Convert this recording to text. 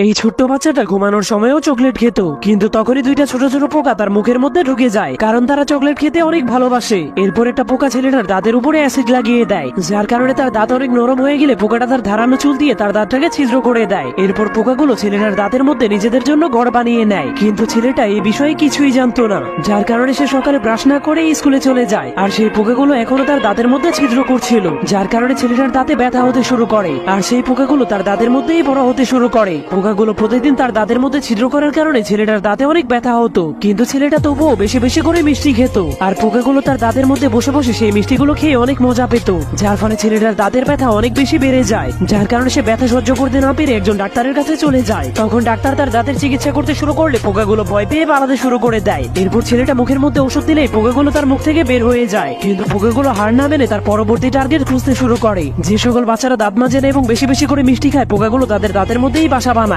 এই ছোট্ট বাচ্চাটা ঘুমানোর সময়ও চকলেট খেত, কিন্তু তখনই দুইটা ছোট ছোট পোকা তার মুখের মধ্যে ঢুকে যায়, কারণ তারা চকলেট খেতে অনেক ভালোবাসে। এরপর একটা পোকা ছেলেটার দাঁতের উপরে অ্যাসিড লাগিয়ে দেয়, যার কারণে তার দাঁত অনেক নরম হয়ে গেলে পোকাটা তার ধারালো চুল দিয়ে তার দাঁতটাকে ছিদ্র করে দেয়। এরপর পোকাগুলো ছেলেটার দাঁতের মধ্যে নিজেদের জন্য ঘর বানিয়ে নেয়, কিন্তু ছেলেটা এই বিষয়ে কিছুই জানতো না, যার কারণে সে সকালে ব্রাশ না করে স্কুলে চলে যায়। আর সেই পোকাগুলো এখনো তার দাঁতের মধ্যে ছিদ্র করছিল, যার কারণে ছেলেটার দাঁতে ব্যথা হতে শুরু করে। আর সেই পোকাগুলো তার দাঁতের মধ্যেই বড় হতে শুরু করে। পোকাগুলো প্রতিদিন তার দাঁতের মধ্যে ছিদ্র করার কারণে ছেলেটার দাঁতে অনেক ব্যথা হতো, কিন্তু ছেলেটা তবুও বেশি বেশি করে মিষ্টি খেত। আর পোকাগুলো তার দাঁতের মধ্যে বসে বসে সেই মিষ্টিগুলো খেয়ে অনেক মজা পেত, যার ফলে ছেলেটার দাঁতের ব্যথা অনেক বেশি বেড়ে যায়। যার কারণে সে ব্যথা সহ্য করতে না পেরে একজন ডাক্তারের কাছে চলে যায়। তখন ডাক্তার তার দাঁতের চিকিৎসা করতে শুরু করলে পোকাগুলো ভয় পেয়ে পালাতে শুরু করে দেয়। এরপর ছেলেটা মুখের মধ্যে ওষুধ দিলেই পোকাগুলো তার মুখ থেকে বের হয়ে যায়, কিন্তু পোকাগুলো হার না মেনে তার পরবর্তী টার্গেট খুঁজতে শুরু করে। যে সকল বাচ্চারা দাঁত মাজে না এবং বেশি বেশি করে মিষ্টি খায়, পোকাগুলো তাদের দাঁতের মধ্যেই বাসা বানায়।